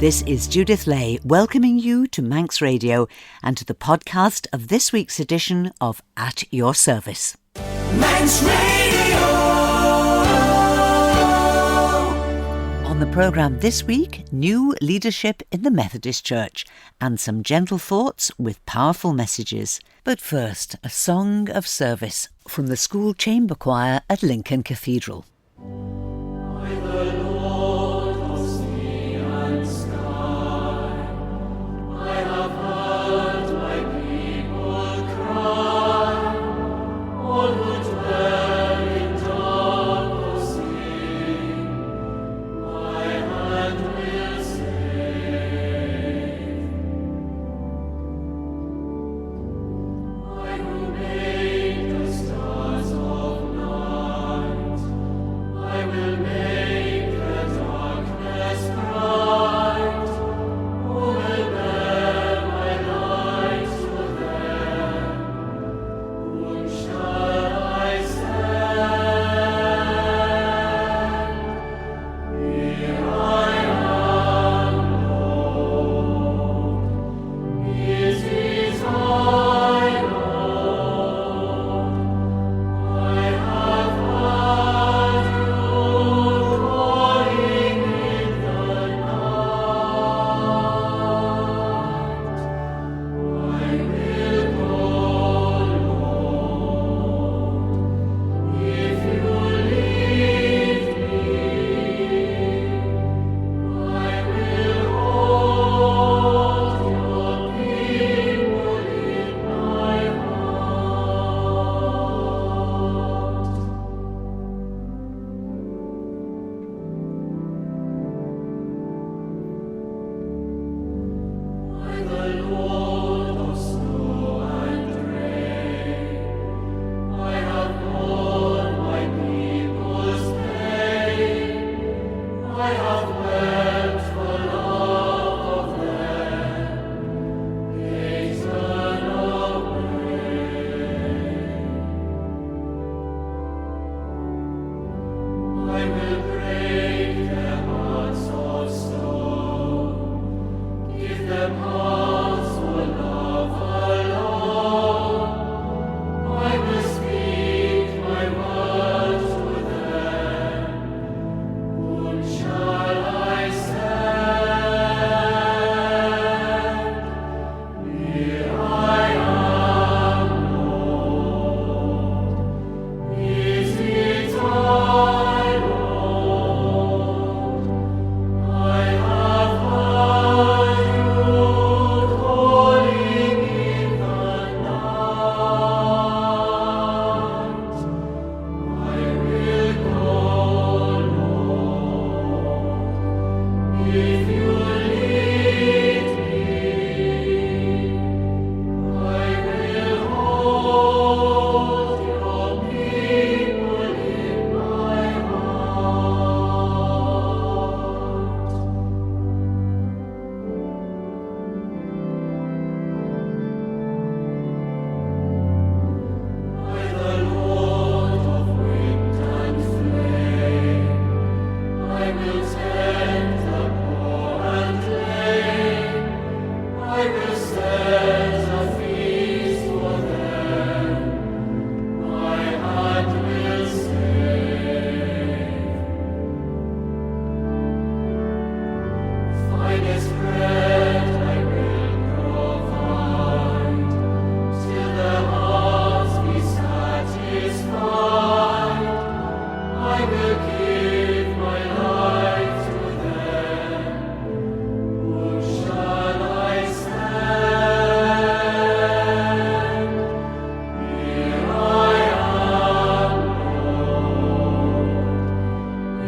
This is Judith Lay welcoming you to Manx Radio and to the podcast of this week's edition of At Your Service. Manx Radio! On the programme this week, new leadership in the Methodist Church and some gentle thoughts with powerful messages. But first, a song of service from the school chamber choir at Lincoln Cathedral.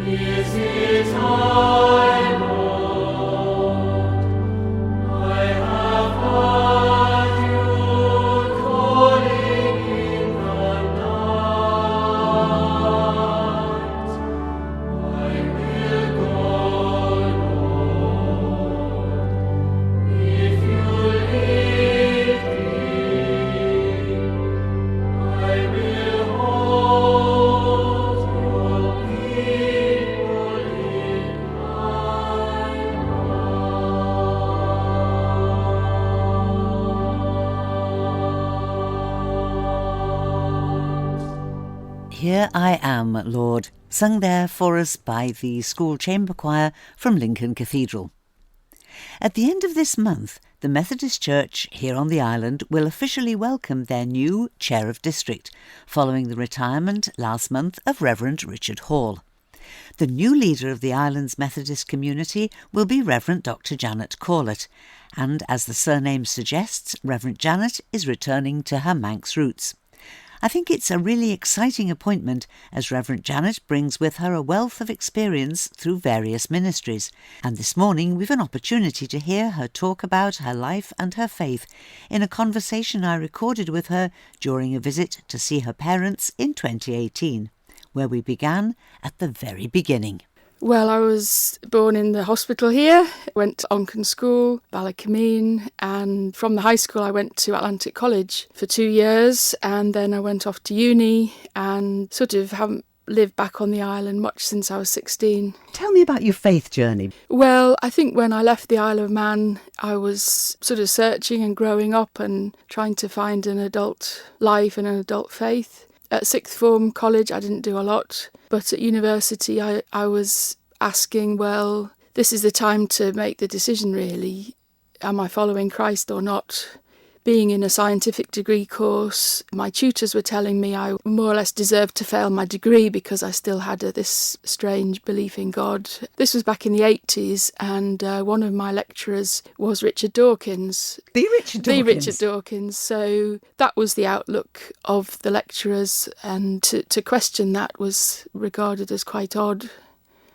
Is it time, Lord? Here I Am, Lord, sung there for us by the school chamber choir from Lincoln Cathedral. At the end of this month, the Methodist Church here on the island will officially welcome their new Chair of District, following the retirement last month of Reverend Richard Hall. The new leader of the island's Methodist community will be Reverend Dr Janet Corlett, and as the surname suggests, Reverend Janet is returning to her Manx roots. I think it's a really exciting appointment, as Reverend Janet brings with her a wealth of experience through various ministries, and this morning we've an opportunity to hear her talk about her life and her faith in a conversation I recorded with her during a visit to see her parents in 2018, where we began at the very beginning. Well, I was born in the hospital here, went to Onken School, Ballacameen, and from the high school I went to Atlantic College for 2 years, and then I went off to uni and sort of haven't lived back on the island much since I was 16. Tell me about your faith journey. Well, I think when I left the Isle of Man, I was sort of searching and growing up and trying to find an adult life and an adult faith. At sixth form college, I didn't do a lot. But at university, I was asking, well, this is the time to make the decision, really. Am I following Christ or not? Being in a scientific degree course, my tutors were telling me I more or less deserved to fail my degree because I still had this strange belief in God. This was back in the 80s, and one of my lecturers was Richard Dawkins. The Richard Dawkins. So that was the outlook of the lecturers, and to question that was regarded as quite odd.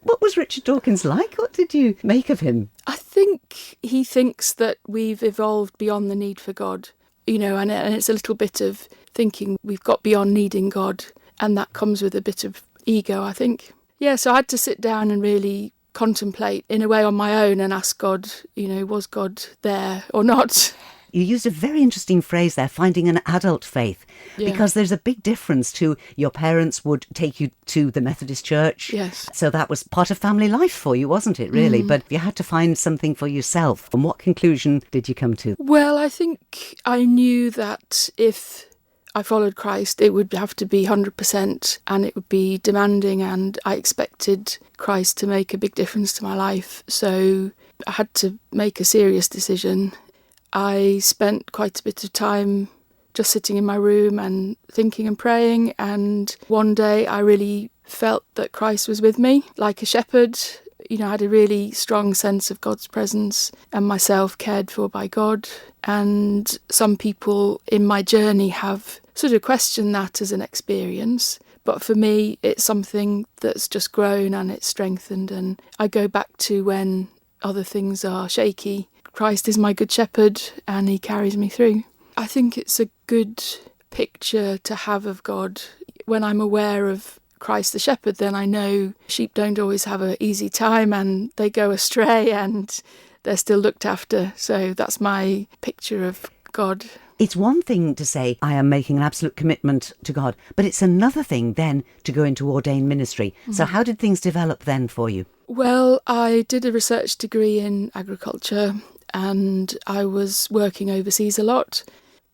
What was Richard Dawkins like? What did you make of him? I think he thinks that we've evolved beyond the need for God, and it's a little bit of thinking we've got beyond needing God, and that comes with a bit of ego, I think. Yeah, so I had to sit down and really contemplate in a way on my own and ask God, was God there or not? You used a very interesting phrase there, finding an adult faith, because there's a big difference to your parents would take you to the Methodist Church. Yes. So that was part of family life for you, wasn't it, really? But you had to find something for yourself. And what conclusion did you come to? Well, I think I knew that if I followed Christ, it would have to be 100% and it would be demanding, and I expected Christ to make a big difference to my life. So I had to make a serious decision. I spent quite a bit of time just sitting in my room and thinking and praying, and one day I really felt that Christ was with me like a shepherd. I had a really strong sense of God's presence and myself cared for by God. And some people in my journey have sort of questioned that as an experience, but for me it's something that's just grown and it's strengthened, and I go back to when other things are shaky. Christ is my good shepherd and he carries me through. I think it's a good picture to have of God. When I'm aware of Christ the shepherd, then I know sheep don't always have an easy time and they go astray and they're still looked after. So that's my picture of God. It's one thing to say, I am making an absolute commitment to God, but it's another thing then to go into ordained ministry. So how did things develop then for you? Well, I did a research degree in agriculture and I was working overseas a lot,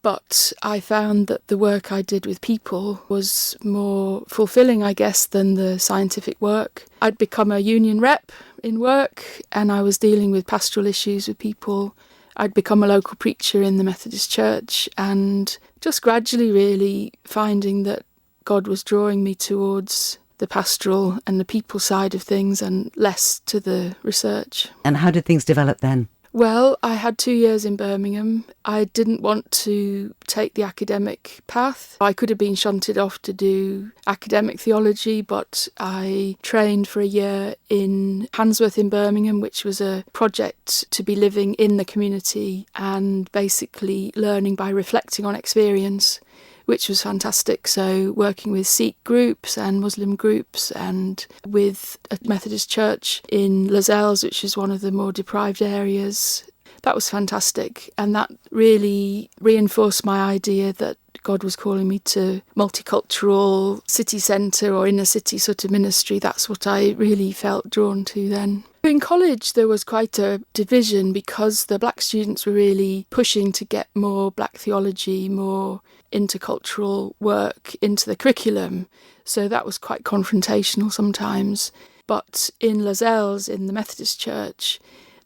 but I found that the work I did with people was more fulfilling, I guess, than the scientific work. I'd become a union rep in work and I was dealing with pastoral issues with people. I'd become a local preacher in the Methodist Church, and just gradually really finding that God was drawing me towards the pastoral and the people side of things and less to the research. And how did things develop then? Well, I had 2 years in Birmingham. I didn't want to take the academic path. I could have been shunted off to do academic theology, but I trained for a year in Handsworth in Birmingham, which was a project to be living in the community and basically learning by reflecting on experience, which was fantastic. So working with Sikh groups and Muslim groups and with a Methodist church in Lascelles, which is one of the more deprived areas. That was fantastic. And that really reinforced my idea that God was calling me to multicultural city centre or inner city sort of ministry. That's what I really felt drawn to then. In college, there was quite a division because the black students were really pushing to get more black theology, more intercultural work into the curriculum. So that was quite confrontational sometimes. But in Lascelles, in the Methodist Church,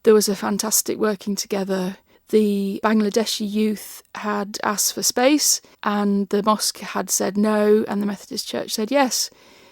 there was a fantastic working together. The Bangladeshi youth had asked for space and the mosque had said no and the Methodist Church said yes.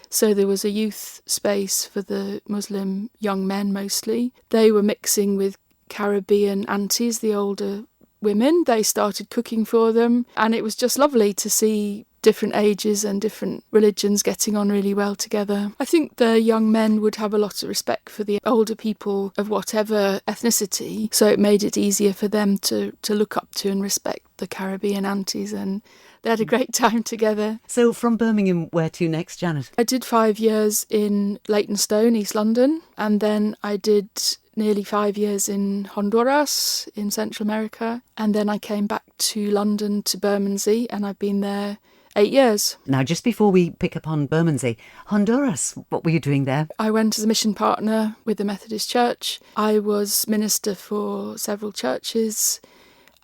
So there was a youth space for the Muslim young men mostly. They were mixing with Caribbean aunties, the older women. They started cooking for them and it was just lovely to see different ages and different religions getting on really well together. I think the young men would have a lot of respect for the older people of whatever ethnicity, so it made it easier for them to look up to and respect the Caribbean aunties, and they had a great time together. So from Birmingham, where to next, Janet? I did 5 years in Leytonstone, East London, and then I did nearly 5 years in Honduras, in Central America, and then I came back to London, to Bermondsey, and I've been there 8 years. Now, just before we pick up on Bermondsey, Honduras, what were you doing there? I went as a mission partner with the Methodist Church. I was minister for several churches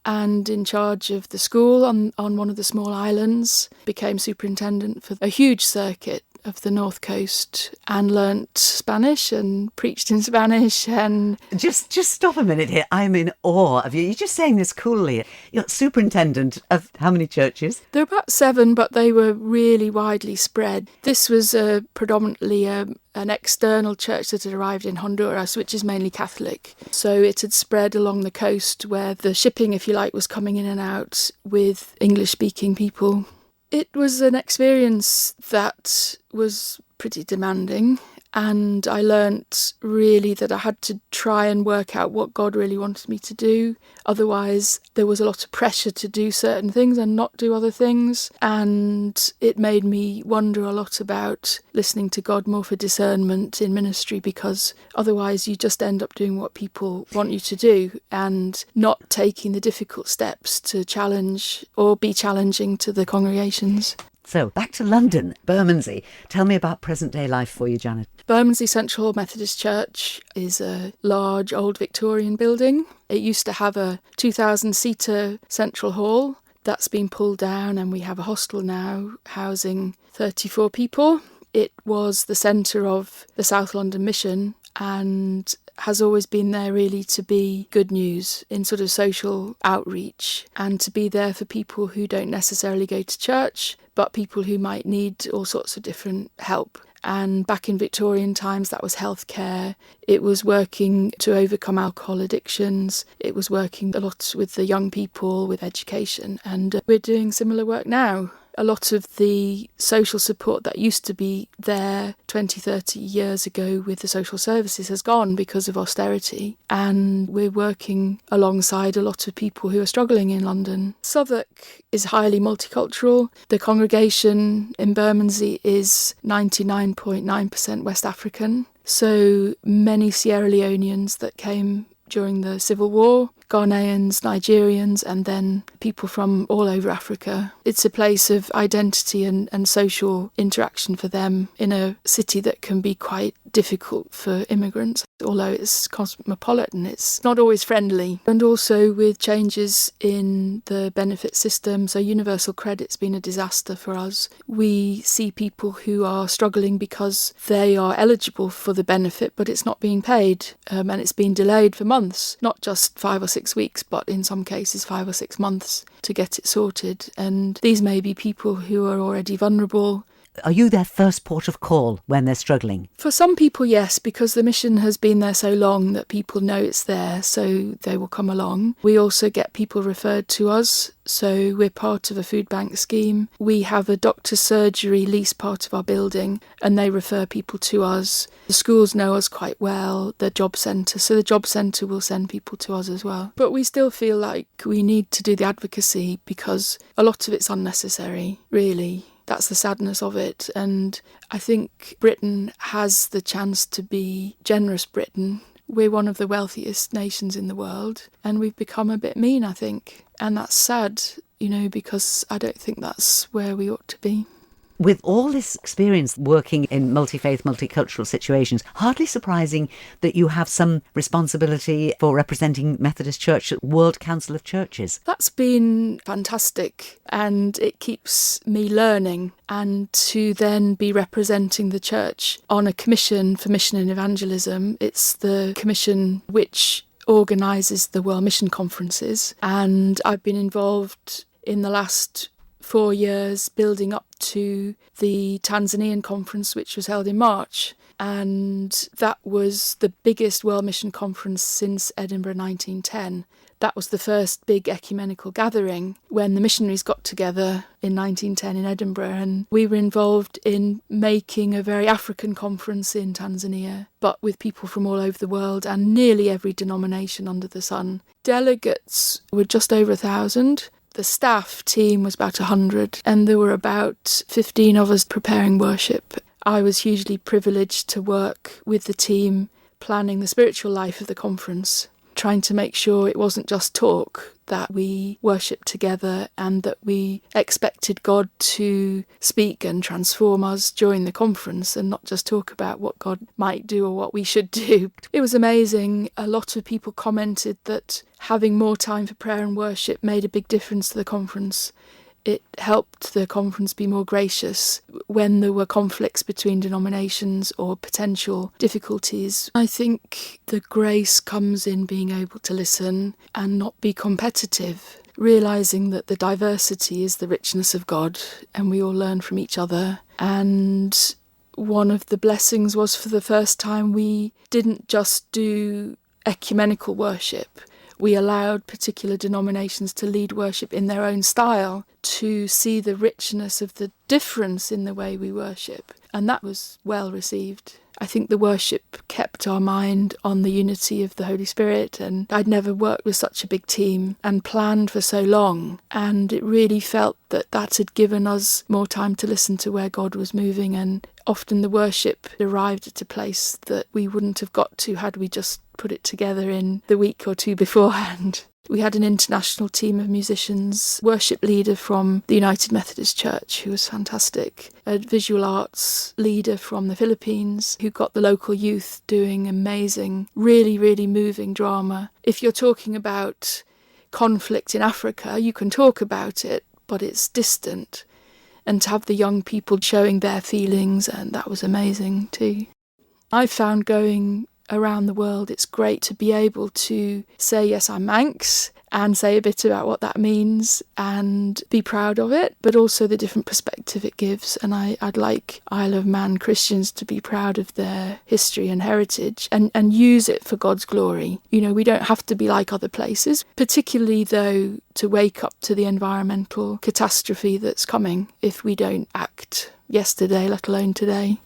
and in charge of the school on one of the small islands. Became superintendent for a huge circuit of the North Coast and learnt Spanish and preached in Spanish. And Just stop a minute here. I'm in awe of you. You're just saying this coolly. You're superintendent of how many churches? there were about 7, but they were really widely spread. This was predominantly an external church that had arrived in Honduras, which is mainly Catholic. So it had spread along the coast where the shipping, if you like, was coming in and out with English-speaking people. It was an experience that was pretty demanding, and I learnt really that I had to try and work out what God really wanted me to do. Otherwise, there was a lot of pressure to do certain things and not do other things, and it made me wonder a lot about listening to God more for discernment in ministry, because otherwise you just end up doing what people want you to do and not taking the difficult steps to challenge or be challenging to the congregations. So, back to London, Bermondsey. Tell me about present-day life for you, Janet. Bermondsey Central Methodist Church is a large old Victorian building. It used to have a 2,000-seater central hall. That's been pulled down and we have a hostel now housing 34 people. It was the centre of the South London Mission and has always been there really to be good news in sort of social outreach and to be there for people who don't necessarily go to church, but people who might need all sorts of different help. And back in Victorian times, that was healthcare. It was working to overcome alcohol addictions. It was working a lot with the young people, with education. And we're doing similar work now. A lot of the social support that used to be there 20, 30 years ago with the social services has gone because of austerity. And we're working alongside a lot of people who are struggling in London. Southwark is highly multicultural. The congregation in Bermondsey is 99.9% West African. So many Sierra Leoneans that came during the Civil War, Ghanaians, Nigerians, and then people from all over Africa. It's a place of identity and social interaction for them in a city that can be quite difficult for immigrants. Although it's cosmopolitan, it's not always friendly. And also with changes in the benefit system, so universal credit's been a disaster for us. We see people who are struggling because they are eligible for the benefit, but it's not being paid, and it's been delayed for months, not just 5 or 6 weeks, but in some cases 5 or 6 months to get it sorted. And these may be people who are already vulnerable. Are you their first port of call when they're struggling? For some people, yes, because the mission has been there so long that people know it's there, so they will come along. We also get people referred to us, so we're part of a food bank scheme. We have a doctor's surgery lease part of our building, and they refer people to us. The schools know us quite well, the job centre, so the job centre will send people to us as well. But we still feel like we need to do the advocacy because a lot of it's unnecessary, really. That's the sadness of it. And I think Britain has the chance to be generous Britain. We're one of the wealthiest nations in the world and we've become a bit mean, I think. And that's sad. because I don't think that's where we ought to be. With all this experience working in multi-faith, multicultural situations, hardly surprising that you have some responsibility for representing Methodist Church at World Council of Churches. That's been fantastic, and it keeps me learning, and to then be representing the church on a commission for mission and evangelism. It's the commission which organises the World Mission Conferences, and I've been involved in the last 4 years building up to the Tanzanian conference, which was held in March. And that was the biggest World Mission Conference since Edinburgh 1910. That was the first big ecumenical gathering when the missionaries got together in 1910 in Edinburgh, and we were involved in making a very African conference in Tanzania, but with people from all over the world and nearly every denomination under the sun. Delegates were just over 1,000. The staff team was about 100, and there were about 15 of us preparing worship. I was hugely privileged to work with the team planning the spiritual life of the conference, trying to make sure it wasn't just talk, that we worshipped together and that we expected God to speak and transform us during the conference and not just talk about what God might do or what we should do. It was amazing. A lot of people commented that having more time for prayer and worship made a big difference to the conference. It helped the conference be more gracious when there were conflicts between denominations or potential difficulties. I think the grace comes in being able to listen and not be competitive, realising that the diversity is the richness of God and we all learn from each other. And one of the blessings was, for the first time, we didn't just do ecumenical worship. We allowed particular denominations to lead worship in their own style, to see the richness of the difference in the way we worship. And that was well received. I think the worship kept our mind on the unity of the Holy Spirit, and I'd never worked with such a big team and planned for so long. And it really felt that that had given us more time to listen to where God was moving, and often the worship arrived at a place that we wouldn't have got to had we just put it together in the week or two beforehand. We had an international team of musicians, worship leader from the United Methodist Church, who was fantastic, a visual arts leader from the Philippines, who got the local youth doing amazing, really, really moving drama. If you're talking about conflict in Africa, you can talk about it, but it's distant. And to have the young people showing their feelings, and that was amazing too. I found going around the world, it's great to be able to say, yes, I'm Manx, and say a bit about what that means and be proud of it, but also the different perspective it gives. And I'd like Isle of Man Christians to be proud of their history and heritage and use it for God's glory. We don't have to be like other places, particularly though to wake up to the environmental catastrophe that's coming if we don't act yesterday, let alone today.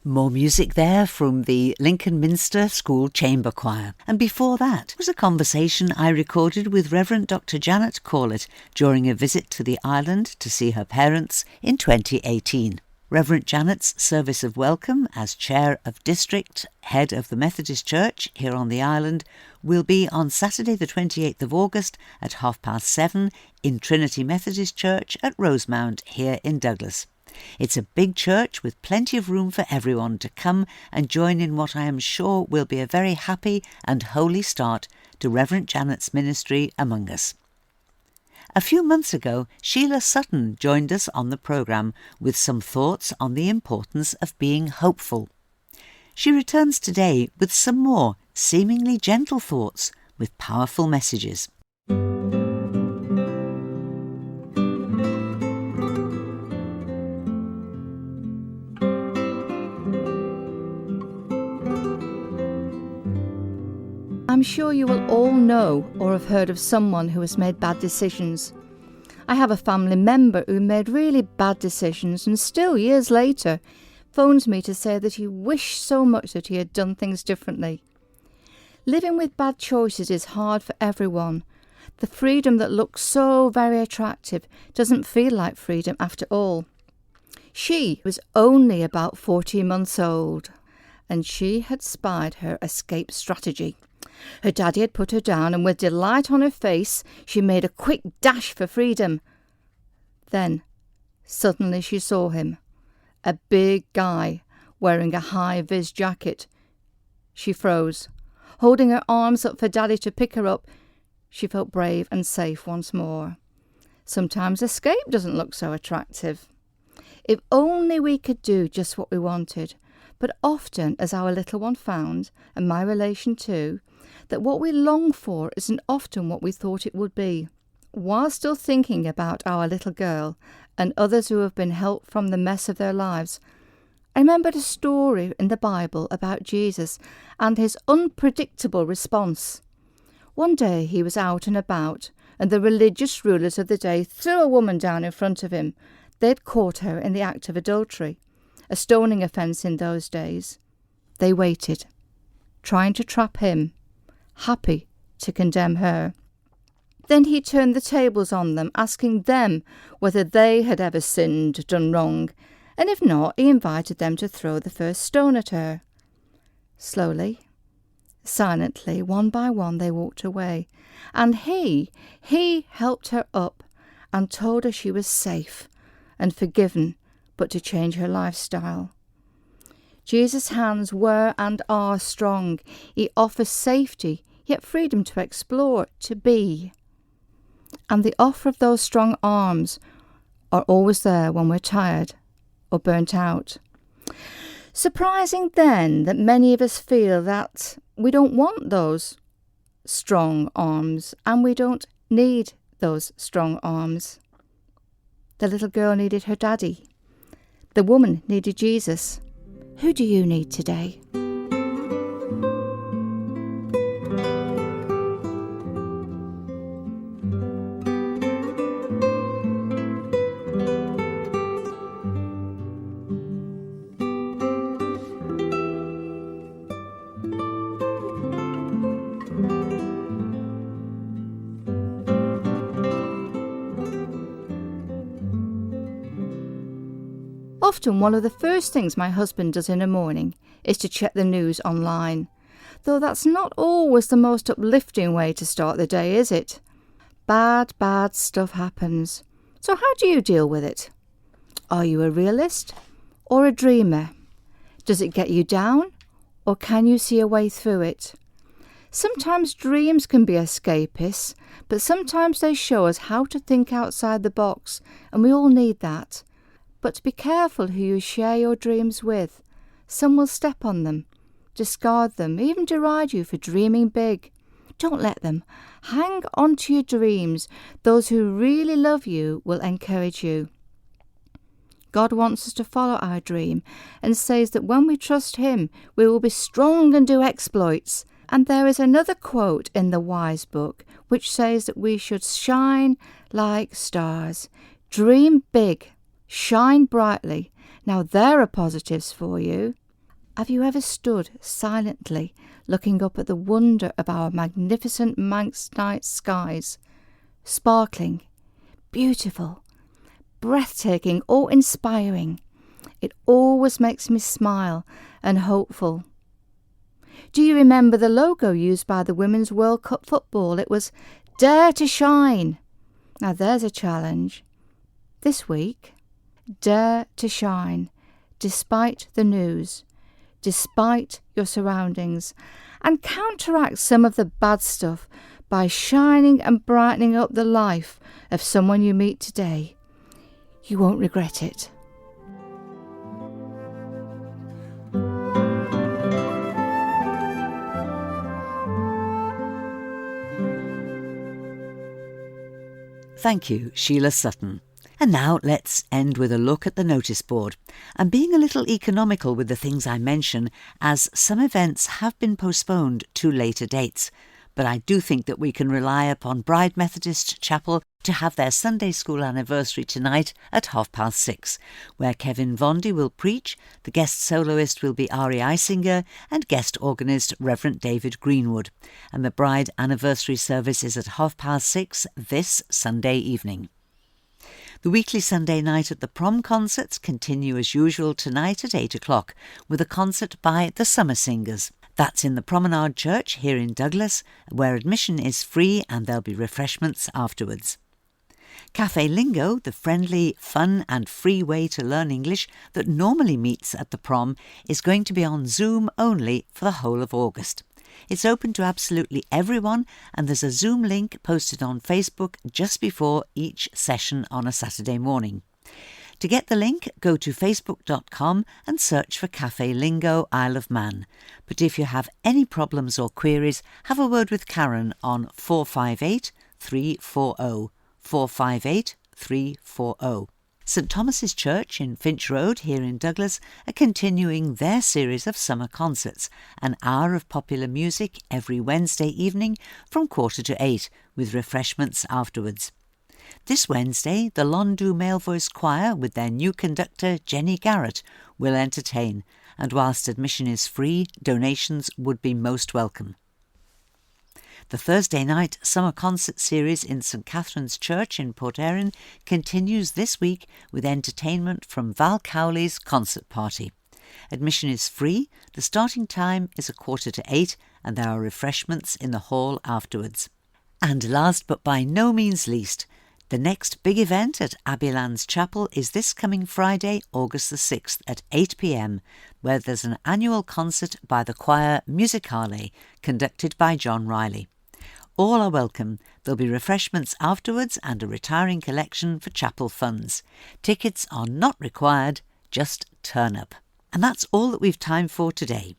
More music there from the Lincoln Minster School Chamber Choir. And before that was a conversation I recorded with Reverend Dr Janet Corlett during a visit to the island to see her parents in 2018. Reverend Janet's service of welcome as Chair of District, Head of the Methodist Church here on the island, will be on Saturday the 28th of August at 7:30 in Trinity Methodist Church at Rosemount here in Douglas. It's a big church with plenty of room for everyone to come and join in what I am sure will be a very happy and holy start to Reverend Janet's ministry among us. A few months ago, Sheila Sutton joined us on the programme with some thoughts on the importance of being hopeful. She returns today with some more seemingly gentle thoughts with powerful messages. I'm sure you will all know or have heard of someone who has made bad decisions. I have a family member who made really bad decisions and still, years later, phones me to say that he wished so much that he had done things differently. Living with bad choices is hard for everyone. The freedom that looks so very attractive doesn't feel like freedom after all. She was only about 14 months old, and she had spied her escape strategy. Her daddy had put her down, and with delight on her face, she made a quick dash for freedom. Then, suddenly she saw him, a big guy wearing a high-vis jacket. She froze. Holding her arms up for daddy to pick her up, she felt brave and safe once more. Sometimes escape doesn't look so attractive. If only we could do just what we wanted. But often, as our little one found, and my relation too, that what we long for isn't often what we thought it would be. While still thinking about our little girl and others who have been helped from the mess of their lives, I remembered a story in the Bible about Jesus and his unpredictable response. One day he was out and about, and the religious rulers of the day threw a woman down in front of him. They'd caught her in the act of adultery, a stoning offence in those days. They waited, trying to trap him, happy to condemn her. Then he turned the tables on them, asking them whether they had ever sinned, done wrong, and if not, he invited them to throw the first stone at her. Slowly, silently, one by one, they walked away, and he helped her up and told her she was safe and forgiven, but to change her lifestyle. Jesus' hands were and are strong. He offers safety, yet freedom to explore, to be. And the offer of those strong arms are always there when we're tired or burnt out. Surprising then that many of us feel that we don't want those strong arms and we don't need those strong arms. The little girl needed her daddy. The woman needed Jesus. Who do you need today? Often one of the first things my husband does in the morning is to check the news online, though that's not always the most uplifting way to start the day, is it? Bad stuff happens. So how do you deal with it? Are you a realist or a dreamer? Does it get you down, or can you see a way through it? Sometimes dreams can be escapists, but sometimes they show us how to think outside the box, and we all need that. But be careful who you share your dreams with. Some will step on them, discard them, even deride you for dreaming big. Don't let them. Hang on to your dreams. Those who really love you will encourage you. God wants us to follow our dream and says that when we trust him, we will be strong and do exploits. And there is another quote in the Wise Book which says that we should shine like stars. Dream big. Shine brightly. Now there are positives for you. Have you ever stood silently looking up at the wonder of our magnificent Manx night skies? Sparkling, beautiful, breathtaking, awe-inspiring. It always makes me smile and hopeful. Do you remember the logo used by the Women's World Cup football? It was Dare to Shine. Now there's a challenge. This week, dare to shine, despite the news, despite your surroundings, and counteract some of the bad stuff by shining and brightening up the life of someone you meet today. You won't regret it. Thank you, Sheila Sutton. And now let's end with a look at the notice board. I'm being a little economical with the things I mention, as some events have been postponed to later dates. But I do think that we can rely upon Bride Methodist Chapel to have their Sunday school anniversary tonight at 6:30, where Kevin Vondy will preach, the guest soloist will be Ari Eisinger, and guest organist Reverend David Greenwood. And the Bride anniversary service is at 6:30 this Sunday evening. The weekly Sunday night at the prom concerts continue as usual tonight at 8 o'clock, with a concert by the Summer Singers. That's in the Promenade Church here in Douglas, where admission is free and there'll be refreshments afterwards. Cafe Lingo, the friendly, fun and free way to learn English that normally meets at the prom, is going to be on Zoom only for the whole of August. It's open to absolutely everyone, and there's a Zoom link posted on Facebook just before each session on a Saturday morning. To get the link, go to facebook.com and search for Cafe Lingo Isle of Man. But if you have any problems or queries, have a word with Karen on 458 340. 458 340. St Thomas's Church in Finch Road here in Douglas are continuing their series of summer concerts, an hour of popular music every Wednesday evening from 7:45, with refreshments afterwards. This Wednesday, the Londu Male Voice Choir with their new conductor Jenny Garrett will entertain, and whilst admission is free, donations would be most welcome. The Thursday night summer concert series in St Catherine's Church in Port Erin continues this week with entertainment from Val Cowley's concert party. Admission is free, the starting time is 7:45, and there are refreshments in the hall afterwards. And last but by no means least, the next big event at Abbeylands Chapel is this coming Friday, August the 6th at 8 p.m, where there's an annual concert by the choir Musicale, conducted by John Riley. All are welcome. There'll be refreshments afterwards and a retiring collection for chapel funds. Tickets are not required, just turn up. And that's all that we've time for today.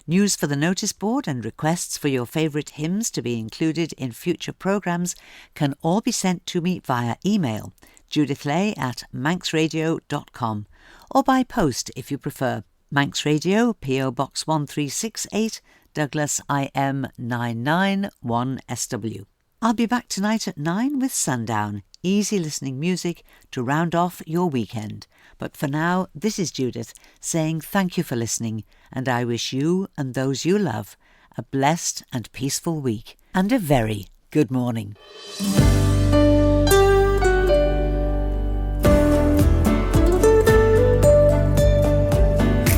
News for the notice board and requests for your favourite hymns to be included in future programmes can all be sent to me via email, judithlay@manxradio.com, or by post if you prefer. Manx Radio, PO Box 1368, Douglas IM 991SW. I'll be back tonight at 9 with Sundown, easy listening music to round off your weekend. But for now, this is Judith saying thank you for listening, and I wish you and those you love a blessed and peaceful week, and a very good morning.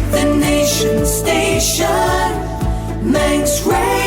The Nation Station, Manx Radio.